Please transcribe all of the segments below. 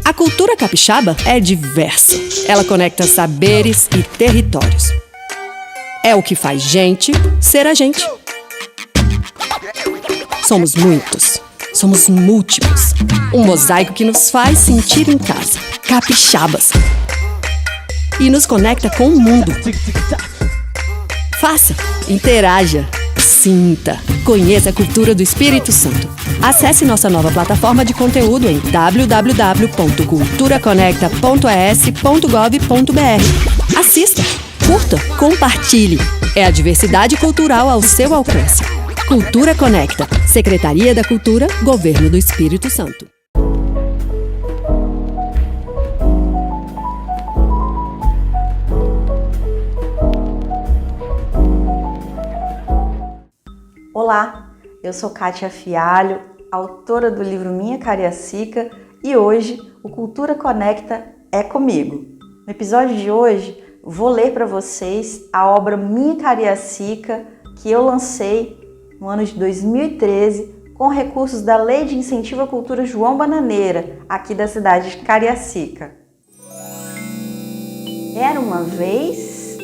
A cultura capixaba é diversa. Ela conecta saberes e territórios. É o que faz gente ser a gente. Somos muitos. Somos múltiplos. Um mosaico que nos faz sentir em casa. Capixabas. E nos conecta com o mundo. Faça, interaja, sinta, conheça a cultura do Espírito Santo. Acesse nossa nova plataforma de conteúdo em www.culturaconecta.es.gov.br. Assista, curta, compartilhe. É a diversidade cultural ao seu alcance. Cultura Conecta, Secretaria da Cultura, Governo do Espírito Santo. Olá, eu sou Kátia Fialho, autora do livro Minha Cariacica, e hoje o Cultura Conecta é comigo. No episódio de hoje, vou ler para vocês a obra Minha Cariacica, que eu lancei no ano de 2013 com recursos da Lei de Incentivo à Cultura João Bananeira, aqui da cidade de Cariacica. Era uma vez...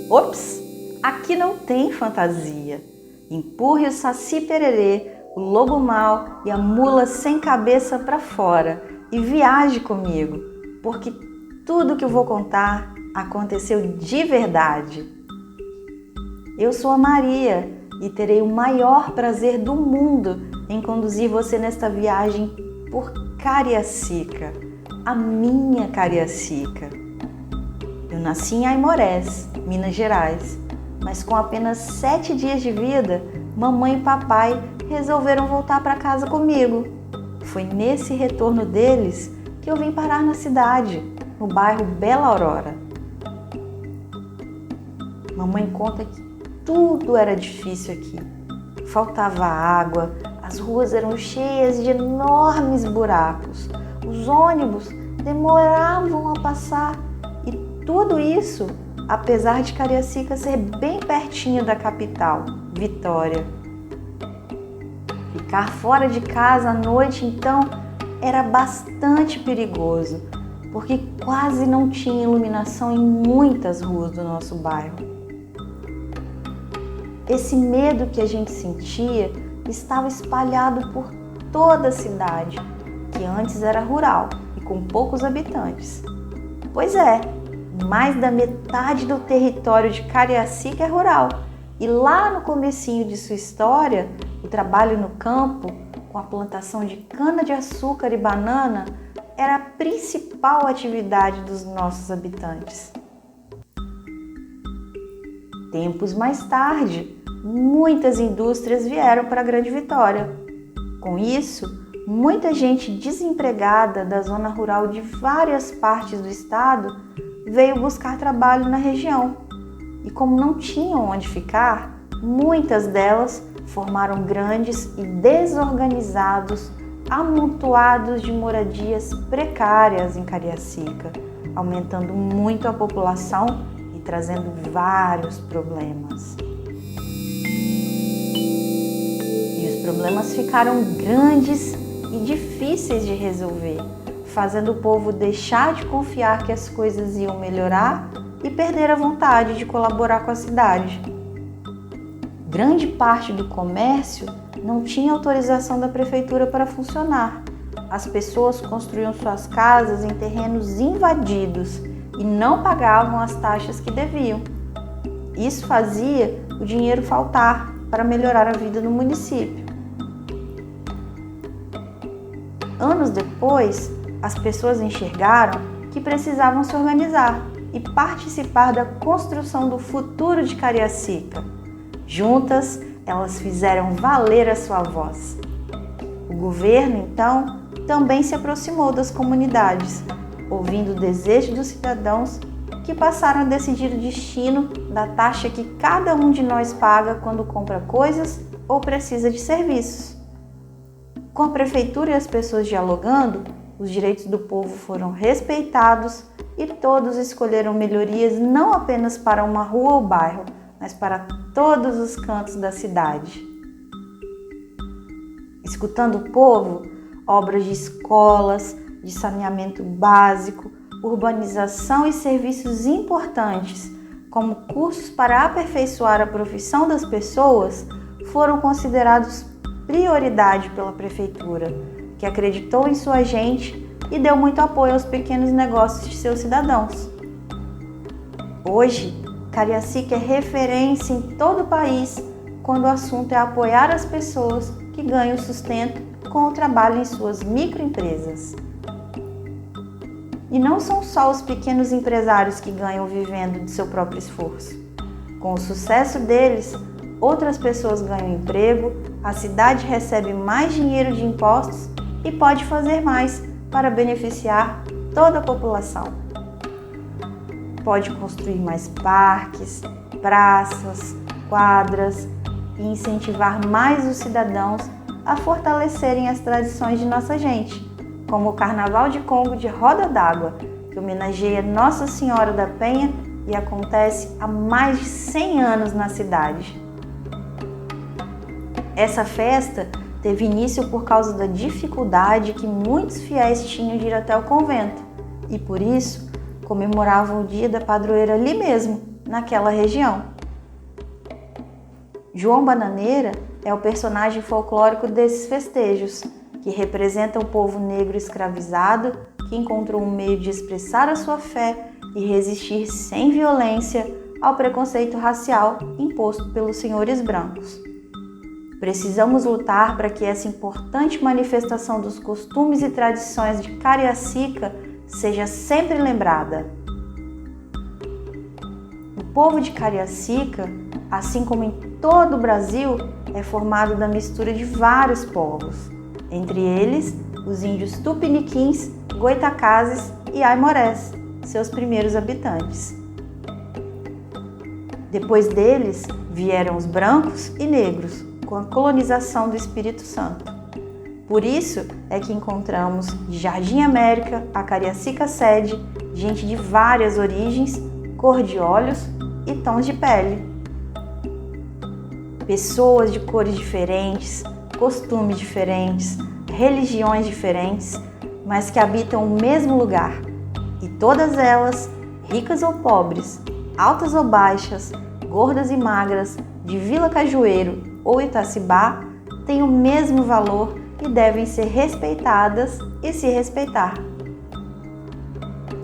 Ops! Aqui não tem fantasia. Empurre o Saci Pererê, o lobo mau e a mula sem cabeça para fora e viaje comigo, porque tudo que eu vou contar aconteceu de verdade. Eu sou a Maria e terei o maior prazer do mundo em conduzir você nesta viagem por Cariacica, a minha Cariacica. Eu nasci em Aimorés, Minas Gerais. Mas com apenas 7 dias de vida, mamãe e papai resolveram voltar para casa comigo. Foi nesse retorno deles que eu vim parar na cidade, no bairro Bela Aurora. Mamãe conta que tudo era difícil aqui. Faltava água, as ruas eram cheias de enormes buracos, os ônibus demoravam a passar e tudo isso apesar de Cariacica ser bem pertinho da capital, Vitória. Ficar fora de casa à noite, então, era bastante perigoso, porque quase não tinha iluminação em muitas ruas do nosso bairro. Esse medo que a gente sentia estava espalhado por toda a cidade, que antes era rural e com poucos habitantes. Pois é, mais da metade do território de Cariacica é rural. E lá no comecinho de sua história, o trabalho no campo, com a plantação de cana-de-açúcar e banana, era a principal atividade dos nossos habitantes. Tempos mais tarde, muitas indústrias vieram para a Grande Vitória. Com isso, muita gente desempregada da zona rural de várias partes do estado veio buscar trabalho na região. E como não tinham onde ficar, muitas delas formaram grandes e desorganizados amontoados de moradias precárias em Cariacica, aumentando muito a população e trazendo vários problemas. E os problemas ficaram grandes e difíceis de resolver, fazendo o povo deixar de confiar que as coisas iam melhorar e perder a vontade de colaborar com a cidade. Grande parte do comércio não tinha autorização da prefeitura para funcionar. As pessoas construíam suas casas em terrenos invadidos e não pagavam as taxas que deviam. Isso fazia o dinheiro faltar para melhorar a vida no município. Anos depois, as pessoas enxergaram que precisavam se organizar e participar da construção do futuro de Cariacica. Juntas, elas fizeram valer a sua voz. O governo, então, também se aproximou das comunidades, ouvindo o desejo dos cidadãos que passaram a decidir o destino da taxa que cada um de nós paga quando compra coisas ou precisa de serviços. Com a prefeitura e as pessoas dialogando, os direitos do povo foram respeitados e todos escolheram melhorias não apenas para uma rua ou bairro, mas para todos os cantos da cidade. Escutando o povo, obras de escolas, de saneamento básico, urbanização e serviços importantes, como cursos para aperfeiçoar a profissão das pessoas, foram considerados prioridade pela Prefeitura, que acreditou em sua gente e deu muito apoio aos pequenos negócios de seus cidadãos. Hoje, Cariacica é referência em todo o país quando o assunto é apoiar as pessoas que ganham sustento com o trabalho em suas microempresas. E não são só os pequenos empresários que ganham vivendo de seu próprio esforço. Com o sucesso deles, outras pessoas ganham emprego, a cidade recebe mais dinheiro de impostos e pode fazer mais para beneficiar toda a população. Pode construir mais parques, praças, quadras e incentivar mais os cidadãos a fortalecerem as tradições de nossa gente, como o Carnaval de Congo de Roda d'Água, que homenageia Nossa Senhora da Penha e acontece há mais de 100 anos na cidade. Essa festa teve início por causa da dificuldade que muitos fiéis tinham de ir até o convento e, por isso, comemoravam o dia da padroeira ali mesmo, naquela região. João Bananeira é o personagem folclórico desses festejos, que representa o povo negro escravizado que encontrou um meio de expressar a sua fé e resistir sem violência ao preconceito racial imposto pelos senhores brancos. Precisamos lutar para que essa importante manifestação dos costumes e tradições de Cariacica seja sempre lembrada. O povo de Cariacica, assim como em todo o Brasil, é formado da mistura de vários povos, entre eles os índios tupiniquins, goitacazes e aimorés, seus primeiros habitantes. Depois deles vieram os brancos e negros, com a colonização do Espírito Santo. Por isso é que encontramos de Jardim América a Cariacica sede gente de várias origens, cor de olhos e tons de pele. Pessoas de cores diferentes, costumes diferentes, religiões diferentes, mas que habitam o mesmo lugar. E todas elas, ricas ou pobres, altas ou baixas, gordas e magras, de Vila Cajueiro ou Itacibá, têm o mesmo valor e devem ser respeitadas e se respeitar.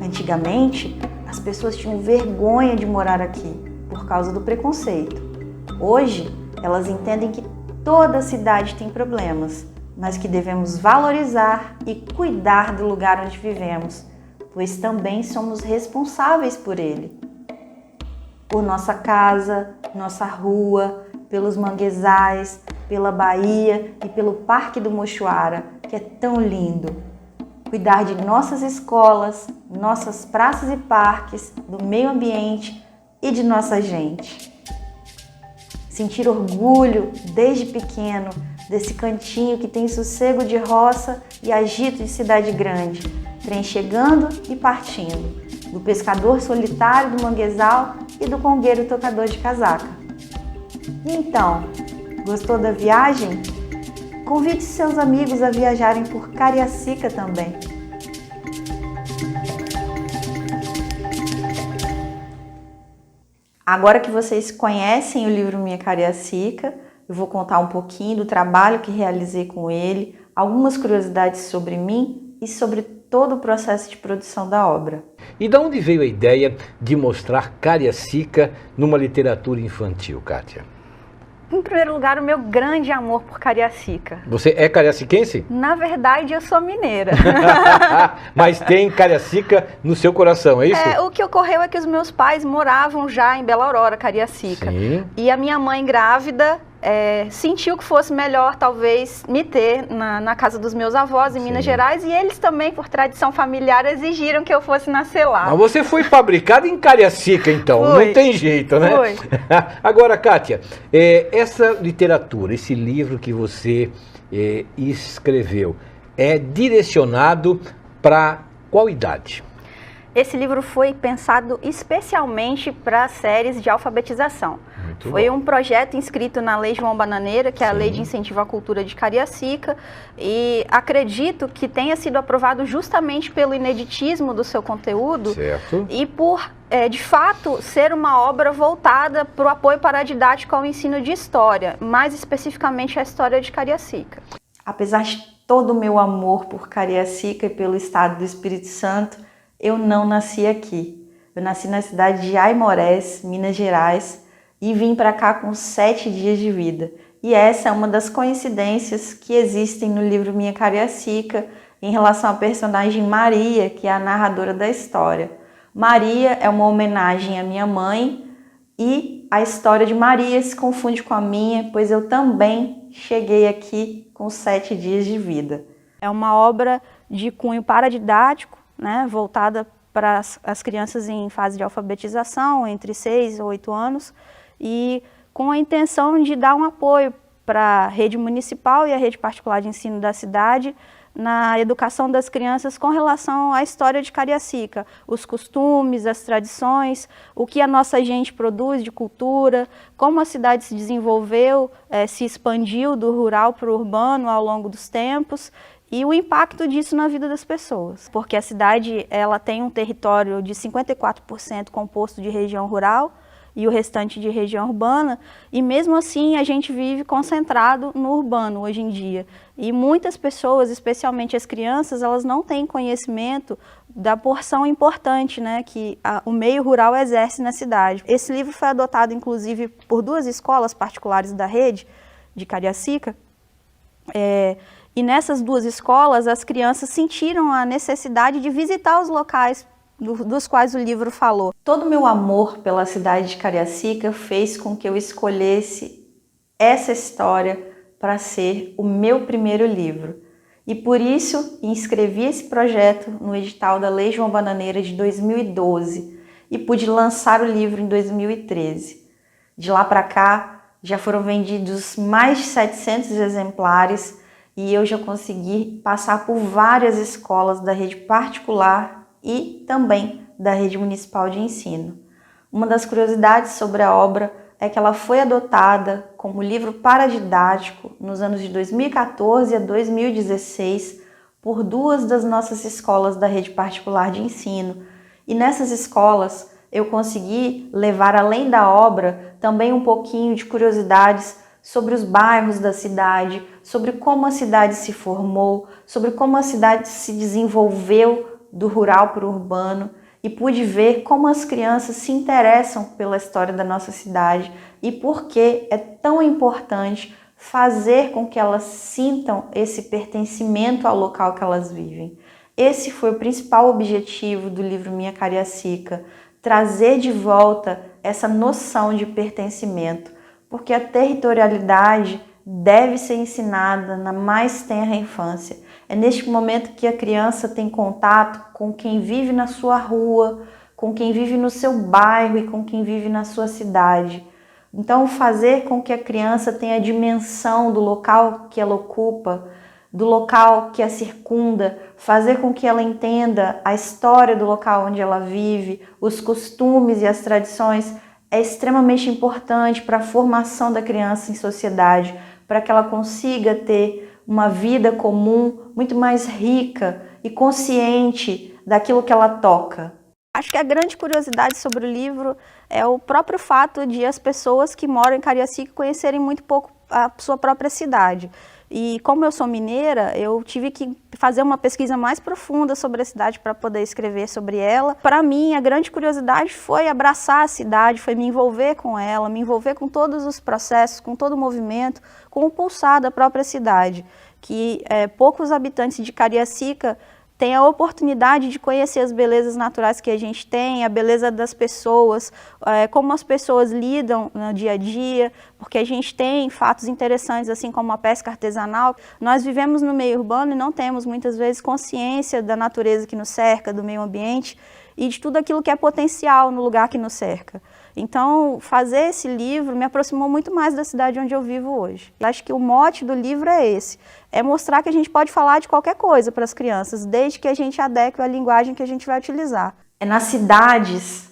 Antigamente, as pessoas tinham vergonha de morar aqui por causa do preconceito. Hoje, elas entendem que toda cidade tem problemas, mas que devemos valorizar e cuidar do lugar onde vivemos, pois também somos responsáveis por ele. Por nossa casa, nossa rua, pelos manguezais, pela Bahia e pelo Parque do Mochoara, que é tão lindo. Cuidar de nossas escolas, nossas praças e parques, do meio ambiente e de nossa gente. Sentir orgulho, desde pequeno, desse cantinho que tem sossego de roça e agito de cidade grande, trem chegando e partindo, do pescador solitário do manguezal e do congueiro tocador de casaca. E então, gostou da viagem? Convide seus amigos a viajarem por Cariacica também. Agora que vocês conhecem o livro Minha Cariacica, eu vou contar um pouquinho do trabalho que realizei com ele, algumas curiosidades sobre mim e sobre todo o processo de produção da obra. E de onde veio a ideia de mostrar Cariacica numa literatura infantil, Kátia? Em primeiro lugar, o meu grande amor por Cariacica. Você é cariaciquense? Na verdade, eu sou mineira. Mas tem Cariacica no seu coração, é isso? O que ocorreu é que os meus pais moravam já em Bela Aurora, Cariacica. Sim. E a minha mãe grávida sentiu que fosse melhor, talvez, me ter na casa dos meus avós em Minas Gerais. E eles também, por tradição familiar, exigiram que eu fosse nascer lá. Mas você foi fabricada em Cariacica, então. Foi. Não tem jeito, né? Foi. Agora, Kátia, essa literatura, esse livro que você escreveu, é direcionado para qual idade? Esse livro foi pensado especialmente para séries de alfabetização. Foi um projeto inscrito na Lei João Bananeira, que é a Lei de Incentivo à Cultura de Cariacica, e acredito que tenha sido aprovado justamente pelo ineditismo do seu conteúdo. Certo. E por, de fato, ser uma obra voltada para o apoio paradidático ao ensino de história, mais especificamente a história de Cariacica. Apesar de todo o meu amor por Cariacica e pelo estado do Espírito Santo, eu não nasci aqui. Eu nasci na cidade de Aimorés, Minas Gerais, e vim para cá com 7 dias de vida. E essa é uma das coincidências que existem no livro Minha Cariacica em relação à personagem Maria, que é a narradora da história. Maria é uma homenagem à minha mãe e a história de Maria se confunde com a minha, pois eu também cheguei aqui com 7 dias de vida. É uma obra de cunho paradidático, né, voltada para as crianças em fase de alfabetização, entre 6 e 8 anos, e com a intenção de dar um apoio para a rede municipal e a rede particular de ensino da cidade na educação das crianças com relação à história de Cariacica, os costumes, as tradições, o que a nossa gente produz de cultura, como a cidade se desenvolveu, se expandiu do rural para o urbano ao longo dos tempos, e o impacto disso na vida das pessoas. Porque a cidade ela tem um território de 54% composto de região rural, e o restante de região urbana, e mesmo assim a gente vive concentrado no urbano hoje em dia. E muitas pessoas, especialmente as crianças, elas não têm conhecimento da porção importante, né, que o meio rural exerce na cidade. Esse livro foi adotado, inclusive, por 2 escolas particulares da rede de Cariacica, e nessas 2 escolas as crianças sentiram a necessidade de visitar os locais dos quais o livro falou. Todo o meu amor pela cidade de Cariacica fez com que eu escolhesse essa história para ser o meu primeiro livro. E por isso inscrevi esse projeto no edital da Lei João Bananeira de 2012 e pude lançar o livro em 2013. De lá para cá já foram vendidos mais de 700 exemplares e eu já consegui passar por várias escolas da rede particular e também da rede municipal de ensino. Uma das curiosidades sobre a obra é que ela foi adotada como livro paradidático nos anos de 2014 a 2016 por 2 das nossas escolas da rede particular de ensino. E nessas escolas eu consegui levar além da obra também um pouquinho de curiosidades sobre os bairros da cidade, sobre como a cidade se formou, sobre como a cidade se desenvolveu do rural para o urbano, e pude ver como as crianças se interessam pela história da nossa cidade e por que é tão importante fazer com que elas sintam esse pertencimento ao local que elas vivem. Esse foi o principal objetivo do livro Minha Cariacica, trazer de volta essa noção de pertencimento, porque a territorialidade deve ser ensinada na mais tenra infância. É neste momento que a criança tem contato com quem vive na sua rua, com quem vive no seu bairro e com quem vive na sua cidade. Então, fazer com que a criança tenha a dimensão do local que ela ocupa, do local que a circunda, fazer com que ela entenda a história do local onde ela vive, os costumes e as tradições, é extremamente importante para a formação da criança em sociedade, para que ela consiga ter uma vida comum muito mais rica e consciente daquilo que ela toca. Acho que a grande curiosidade sobre o livro é o próprio fato de as pessoas que moram em Cariacica conhecerem muito pouco a sua própria cidade. E como eu sou mineira, eu tive que fazer uma pesquisa mais profunda sobre a cidade para poder escrever sobre ela. Para mim, a grande curiosidade foi abraçar a cidade, foi me envolver com ela, me envolver com todos os processos, com todo o movimento, com o pulsar da própria cidade. Que poucos habitantes de Cariacica têm a oportunidade de conhecer as belezas naturais que a gente tem, a beleza das pessoas, como as pessoas lidam no dia a dia, porque a gente tem fatos interessantes, assim como a pesca artesanal. Nós vivemos no meio urbano e não temos muitas vezes consciência da natureza que nos cerca, do meio ambiente e de tudo aquilo que é potencial no lugar que nos cerca. Então, fazer esse livro me aproximou muito mais da cidade onde eu vivo hoje. Eu acho que o mote do livro é esse, é mostrar que a gente pode falar de qualquer coisa para as crianças, desde que a gente adeque a linguagem que a gente vai utilizar. É nas cidades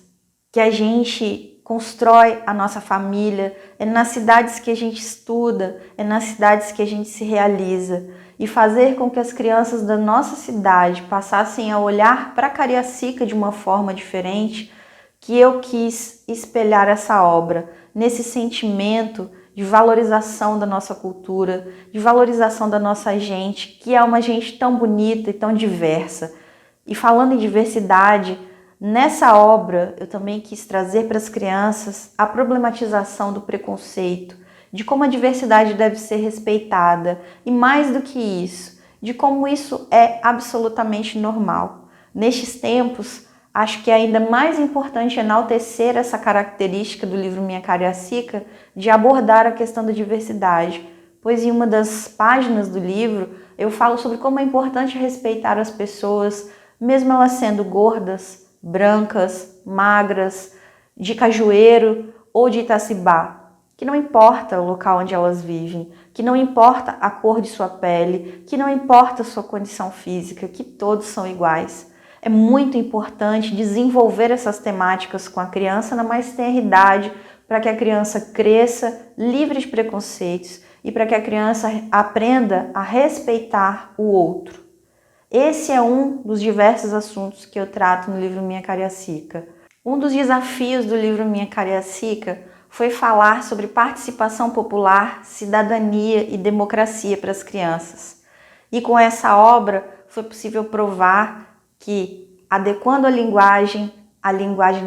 que a gente constrói a nossa família, é nas cidades que a gente estuda, é nas cidades que a gente se realiza. E fazer com que as crianças da nossa cidade passassem a olhar para Cariacica de uma forma diferente, que eu quis espelhar essa obra, nesse sentimento de valorização da nossa cultura, de valorização da nossa gente, que é uma gente tão bonita e tão diversa. E falando em diversidade, nessa obra eu também quis trazer para as crianças a problematização do preconceito, de como a diversidade deve ser respeitada e, mais do que isso, de como isso é absolutamente normal. Nestes tempos, acho que é ainda mais importante enaltecer essa característica do livro Minha Cariacica de abordar a questão da diversidade, pois em uma das páginas do livro eu falo sobre como é importante respeitar as pessoas, mesmo elas sendo gordas, brancas, magras, de Cajueiro ou de Itacibá, que não importa o local onde elas vivem, que não importa a cor de sua pele, que não importa a sua condição física, que todos são iguais. É muito importante desenvolver essas temáticas com a criança na mais tenra idade, para que a criança cresça livre de preconceitos e para que a criança aprenda a respeitar o outro. Esse é um dos diversos assuntos que eu trato no livro Minha Cariacica. Um dos desafios do livro Minha Cariacica foi falar sobre participação popular, cidadania e democracia para as crianças. E com essa obra foi possível provar que, adequando a linguagem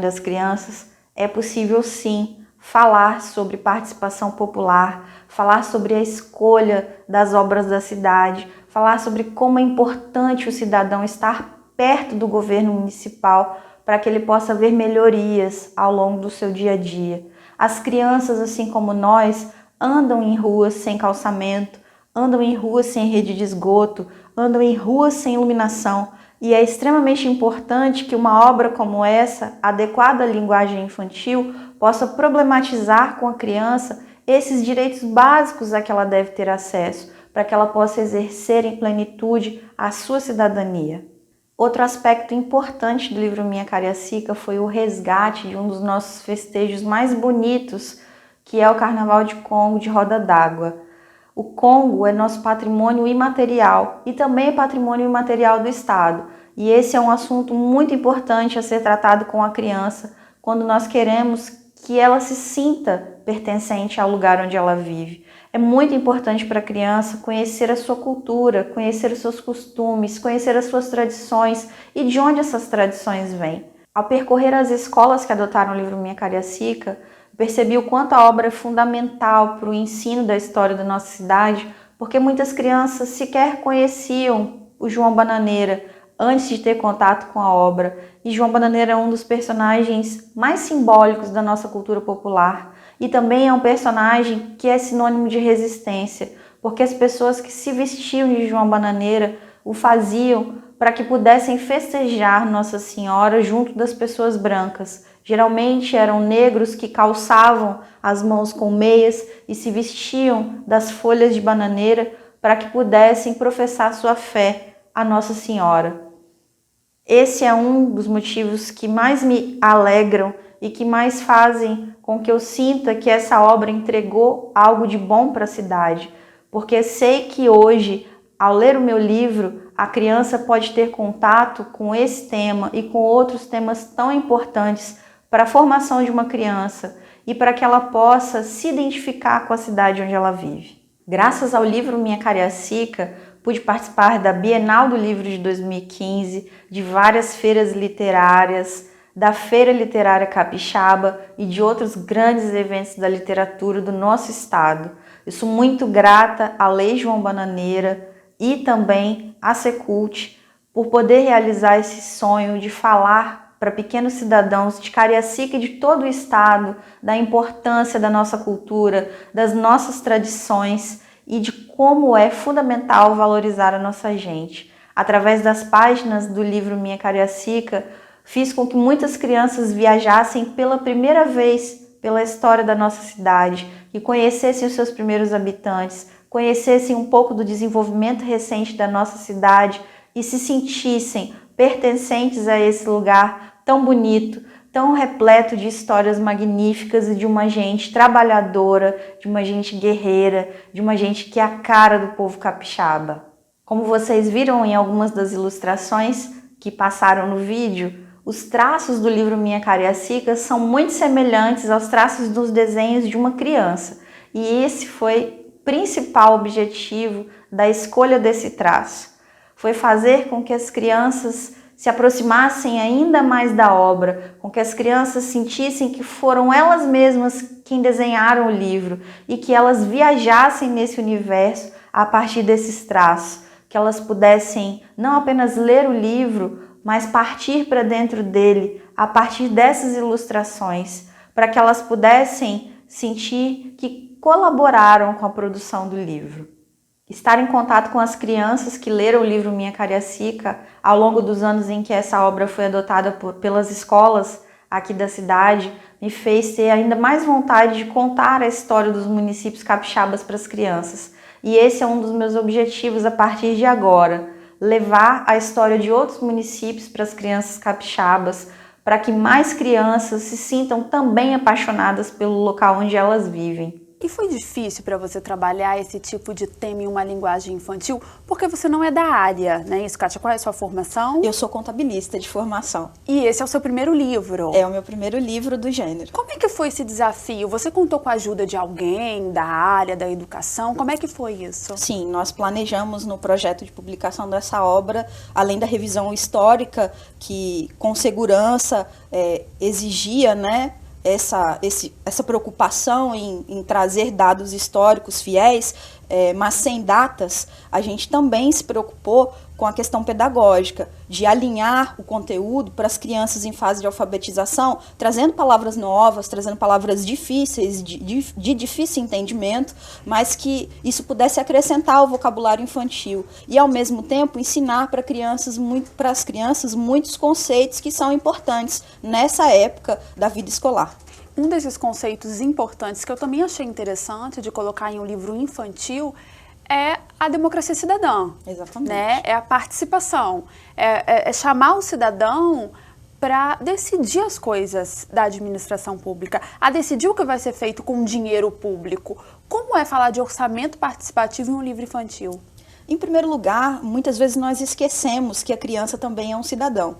das crianças, é possível sim falar sobre participação popular, falar sobre a escolha das obras da cidade, falar sobre como é importante o cidadão estar perto do governo municipal para que ele possa ver melhorias ao longo do seu dia a dia. As crianças, assim como nós, andam em ruas sem calçamento, andam em ruas sem rede de esgoto, andam em ruas sem iluminação. E é extremamente importante que uma obra como essa, adequada à linguagem infantil, possa problematizar com a criança esses direitos básicos a que ela deve ter acesso, para que ela possa exercer em plenitude a sua cidadania. Outro aspecto importante do livro Minha Cariacica foi o resgate de um dos nossos festejos mais bonitos, que é o Carnaval de Congo de Roda d'Água. O Congo é nosso patrimônio imaterial e também é patrimônio imaterial do Estado. E esse é um assunto muito importante a ser tratado com a criança quando nós queremos que ela se sinta pertencente ao lugar onde ela vive. É muito importante para a criança conhecer a sua cultura, conhecer os seus costumes, conhecer as suas tradições e de onde essas tradições vêm. Ao percorrer as escolas que adotaram o livro Minha Cariacica, percebi o quanto a obra é fundamental para o ensino da história da nossa cidade, porque muitas crianças sequer conheciam o João Bananeira antes de ter contato com a obra. E João Bananeira é um dos personagens mais simbólicos da nossa cultura popular. E também é um personagem que é sinônimo de resistência, porque as pessoas que se vestiam de João Bananeira o faziam para que pudessem festejar Nossa Senhora junto das pessoas brancas. Geralmente eram negros que calçavam as mãos com meias e se vestiam das folhas de bananeira para que pudessem professar sua fé a Nossa Senhora. Esse é um dos motivos que mais me alegram e que mais fazem com que eu sinta que essa obra entregou algo de bom para a cidade, porque sei que hoje, ao ler o meu livro, a criança pode ter contato com esse tema e com outros temas tão importantes para a formação de uma criança e para que ela possa se identificar com a cidade onde ela vive. Graças ao livro Minha Cariacica, pude participar da Bienal do Livro de 2015, de várias feiras literárias, da Feira Literária Capixaba e de outros grandes eventos da literatura do nosso estado. Eu sou muito grata à Lei João Bananeira e também à Secult por poder realizar esse sonho de falar para pequenos cidadãos de Cariacica e de todo o estado da importância da nossa cultura, das nossas tradições e de como é fundamental valorizar a nossa gente. Através das páginas do livro Minha Cariacica, fiz com que muitas crianças viajassem pela primeira vez pela história da nossa cidade, que conhecessem os seus primeiros habitantes, conhecessem um pouco do desenvolvimento recente da nossa cidade e se sentissem pertencentes a esse lugar tão bonito, tão repleto de histórias magníficas e de uma gente trabalhadora, de uma gente guerreira, de uma gente que é a cara do povo capixaba. Como vocês viram em algumas das ilustrações que passaram no vídeo, os traços do livro Minha Cariacica são muito semelhantes aos traços dos desenhos de uma criança. E esse foi o principal objetivo da escolha desse traço. Foi fazer com que as crianças se aproximassem ainda mais da obra, com que as crianças sentissem que foram elas mesmas quem desenharam o livro e que elas viajassem nesse universo a partir desses traços, que elas pudessem não apenas ler o livro, mas partir para dentro dele a partir dessas ilustrações, para que elas pudessem sentir que colaboraram com a produção do livro. Estar em contato com as crianças que leram o livro Minha Cariacica ao longo dos anos em que essa obra foi adotada pelas escolas aqui da cidade, me fez ter ainda mais vontade de contar a história dos municípios capixabas para as crianças. E esse é um dos meus objetivos a partir de agora, levar a história de outros municípios para as crianças capixabas, para que mais crianças se sintam também apaixonadas pelo local onde elas vivem. E foi difícil para você trabalhar esse tipo de tema em uma linguagem infantil? Porque você não é da área, né? Isso, Kátia, qual é a sua formação? Eu sou contabilista de formação. E esse é o seu primeiro livro? É o meu primeiro livro do gênero. Como é que foi esse desafio? Você contou com a ajuda de alguém da área da educação? Como é que foi isso? Sim, nós planejamos no projeto de publicação dessa obra, além da revisão histórica, que com segurança exigia, né, essa preocupação em trazer dados históricos fiéis, mas sem datas, a gente também se preocupou com a questão pedagógica, de alinhar o conteúdo para as crianças em fase de alfabetização, trazendo palavras novas, trazendo palavras difíceis, de difícil entendimento, mas que isso pudesse acrescentar ao vocabulário infantil e, ao mesmo tempo, ensinar para as crianças muitos conceitos que são importantes nessa época da vida escolar. Um desses conceitos importantes que eu também achei interessante de colocar em um livro infantil é a democracia cidadã. Exatamente. Né? É a participação, é chamar o cidadão para decidir as coisas da administração pública, a decidir o que vai ser feito com o dinheiro público. Como é falar de orçamento participativo em um livro infantil? Em primeiro lugar, muitas vezes nós esquecemos que a criança também é um cidadão.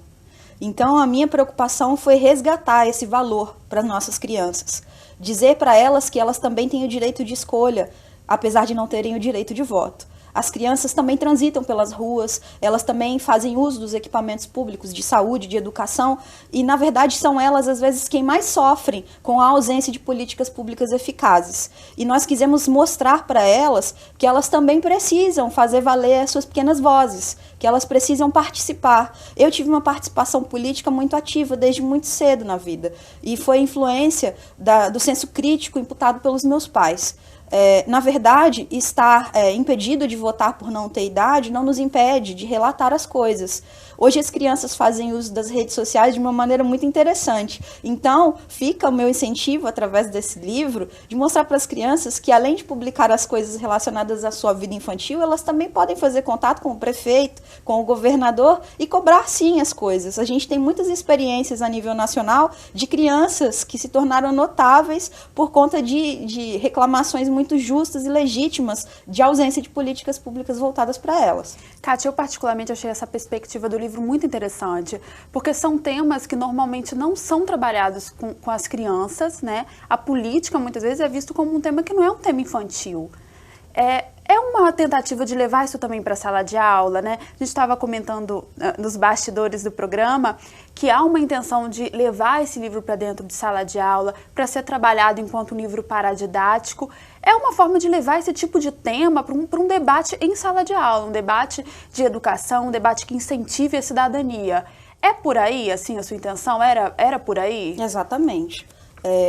Então, a minha preocupação foi resgatar esse valor para as nossas crianças. Dizer para elas que elas também têm o direito de escolha, apesar de não terem o direito de voto. As crianças também transitam pelas ruas, elas também fazem uso dos equipamentos públicos de saúde, de educação, e na verdade são elas às vezes quem mais sofrem com a ausência de políticas públicas eficazes. E nós quisemos mostrar para elas que elas também precisam fazer valer as suas pequenas vozes, que elas precisam participar. Eu tive uma participação política muito ativa desde muito cedo na vida, e foi influência do senso crítico imputado pelos meus pais. Na verdade, estar impedido de votar por não ter idade não nos impede de relatar as coisas. Hoje as crianças fazem uso das redes sociais de uma maneira muito interessante. Então, fica o meu incentivo, através desse livro, de mostrar para as crianças que, além de publicar as coisas relacionadas à sua vida infantil, elas também podem fazer contato com o prefeito, com o governador e cobrar, sim, as coisas. A gente tem muitas experiências a nível nacional de crianças que se tornaram notáveis por conta de reclamações muito justas e legítimas de ausência de políticas públicas voltadas para elas. Kátia, eu particularmente achei essa perspectiva do livro muito interessante, porque são temas que normalmente não são trabalhados com as crianças, né? A política muitas vezes é visto como um tema que não é um tema infantil. É uma tentativa de levar isso também para a sala de aula, né? A gente estava comentando nos bastidores do programa que há uma intenção de levar esse livro para dentro de sala de aula, para ser trabalhado enquanto um livro paradidático. É uma forma de levar esse tipo de tema para um debate em sala de aula, um debate de educação, um debate que incentive a cidadania. É por aí, assim, a sua intenção? Era por aí? Exatamente.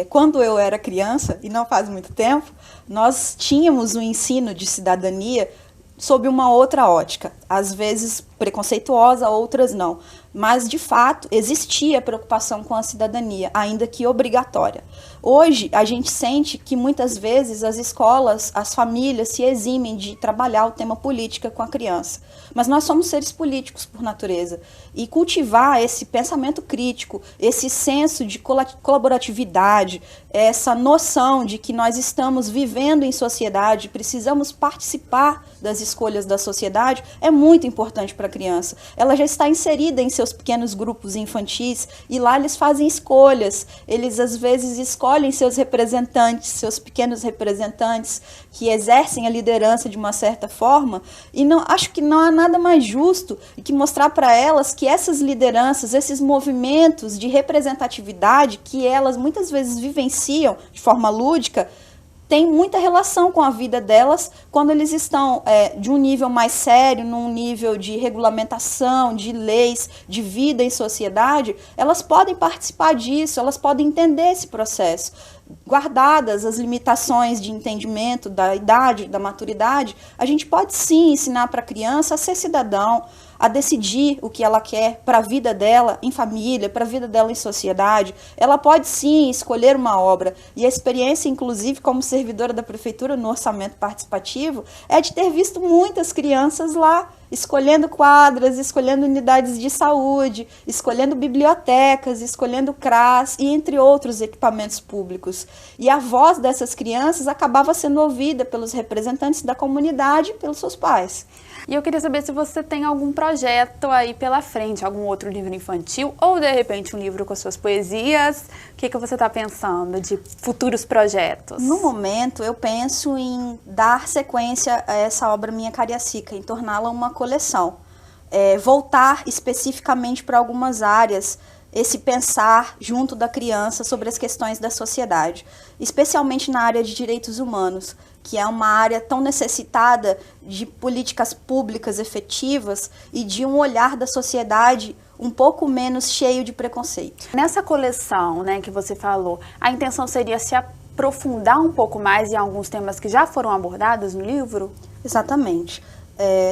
Quando eu era criança, e não faz muito tempo, nós tínhamos um ensino de cidadania sob uma outra ótica. às vezes preconceituosa, outras não. Mas, de fato, existia preocupação com a cidadania, ainda que obrigatória. Hoje, a gente sente que muitas vezes as escolas, as famílias se eximem de trabalhar o tema política com a criança. Mas nós somos seres políticos por natureza. E cultivar esse pensamento crítico, esse senso de colaboratividade, essa noção de que nós estamos vivendo em sociedade, precisamos participar das escolhas da sociedade, é muito importante para a criança. Ela já está inserida em seus pequenos grupos infantis e lá eles fazem escolhas. Eles às vezes escolhem seus representantes, seus pequenos representantes que exercem a liderança de uma certa forma, e acho que não há nada mais justo do que mostrar para elas que essas lideranças, esses movimentos de representatividade que elas muitas vezes vivenciam de forma lúdica, tem muita relação com a vida delas quando eles estão de um nível mais sério, num nível de regulamentação, de leis, de vida em sociedade. Elas podem participar disso, elas podem entender esse processo. Guardadas as limitações de entendimento da idade, da maturidade, a gente pode sim ensinar para a criança a ser cidadão, a decidir o que ela quer para a vida dela em família, para a vida dela em sociedade. Ela pode sim escolher uma obra, e a experiência, inclusive, como servidora da prefeitura no orçamento participativo, é de ter visto muitas crianças lá, escolhendo quadras, escolhendo unidades de saúde, escolhendo bibliotecas, escolhendo CRAS e entre outros equipamentos públicos. E a voz dessas crianças acabava sendo ouvida pelos representantes da comunidade e pelos seus pais. E eu queria saber se você tem algum projeto aí pela frente, algum outro livro infantil ou, de repente, um livro com suas poesias. O que você está pensando de futuros projetos? No momento, eu penso em dar sequência a essa obra Minha Cariacica, em torná-la uma coleção. Voltar especificamente para algumas áreas, esse pensar junto da criança sobre as questões da sociedade, especialmente na área de direitos humanos, que é uma área tão necessitada de políticas públicas efetivas e de um olhar da sociedade um pouco menos cheio de preconceito. Nessa coleção, né, que você falou, a intenção seria se aprofundar um pouco mais em alguns temas que já foram abordados no livro? Exatamente.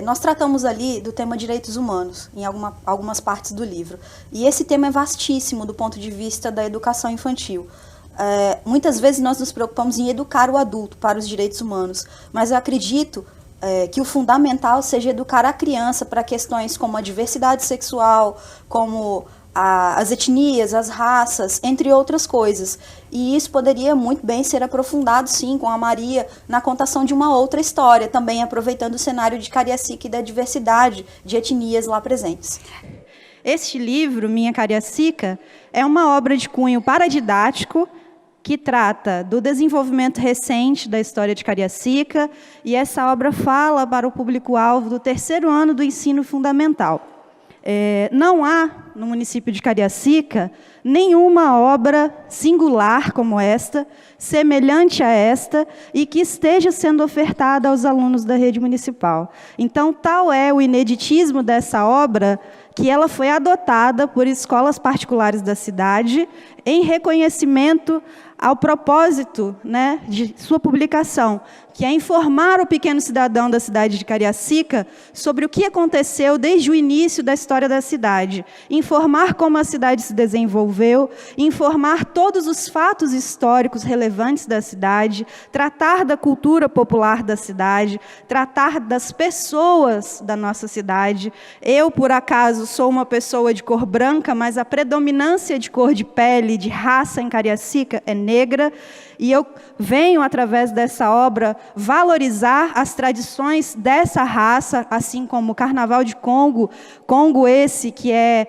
Nós tratamos ali do tema direitos humanos, em algumas partes do livro. E esse tema é vastíssimo do ponto de vista da educação infantil. Muitas vezes nós nos preocupamos em educar o adulto para os direitos humanos, mas eu acredito que o fundamental seja educar a criança para questões como a diversidade sexual, como as etnias, as raças, entre outras coisas. E isso poderia muito bem ser aprofundado, sim, com a Maria, na contação de uma outra história, também aproveitando o cenário de Cariacica e da diversidade de etnias lá presentes. Este livro, Minha Cariacica, é uma obra de cunho paradidático que trata do desenvolvimento recente da história de Cariacica, e essa obra fala para o público-alvo do 3º ano do ensino fundamental. Não há, no município de Cariacica, nenhuma obra singular como esta, semelhante a esta, e que esteja sendo ofertada aos alunos da rede municipal. Então, tal é o ineditismo dessa obra, que ela foi adotada por escolas particulares da cidade, em reconhecimento ao propósito, né, de sua publicação, que é informar o pequeno cidadão da cidade de Cariacica sobre o que aconteceu desde o início da história da cidade, informar como a cidade se desenvolveu, informar todos os fatos históricos relevantes da cidade, tratar da cultura popular da cidade, tratar das pessoas da nossa cidade. Eu, por acaso, sou uma pessoa de cor branca, mas a predominância de cor de pele, de raça em Cariacica é negra, e eu venho, através dessa obra, valorizar as tradições dessa raça, assim como o Carnaval de Congo, Congo esse que é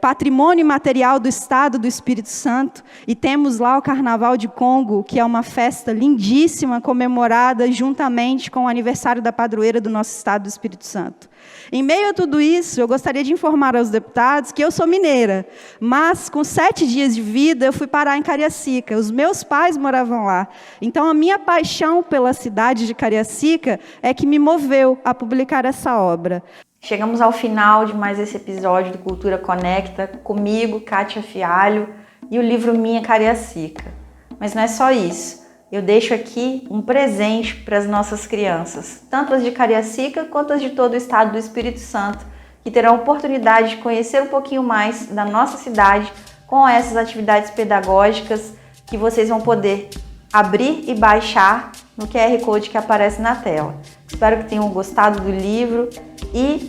patrimônio imaterial do Estado do Espírito Santo, e temos lá o Carnaval de Congo, que é uma festa lindíssima, comemorada juntamente com o aniversário da padroeira do nosso Estado do Espírito Santo. Em meio a tudo isso, eu gostaria de informar aos deputados que eu sou mineira, mas com 7 dias de vida eu fui parar em Cariacica. Os meus pais moravam lá. Então a minha paixão pela cidade de Cariacica é que me moveu a publicar essa obra. Chegamos ao final de mais esse episódio do Cultura Conecta, comigo, Kátia Fialho, e o livro Minha Cariacica. Mas não é só isso. eu deixo aqui um presente para as nossas crianças, tanto as de Cariacica quanto as de todo o estado do Espírito Santo, que terão a oportunidade de conhecer um pouquinho mais da nossa cidade com essas atividades pedagógicas que vocês vão poder abrir e baixar no QR Code que aparece na tela. Espero que tenham gostado do livro e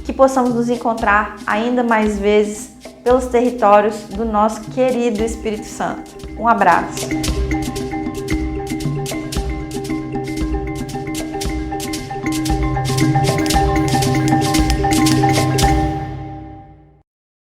que possamos nos encontrar ainda mais vezes pelos territórios do nosso querido Espírito Santo. Um abraço!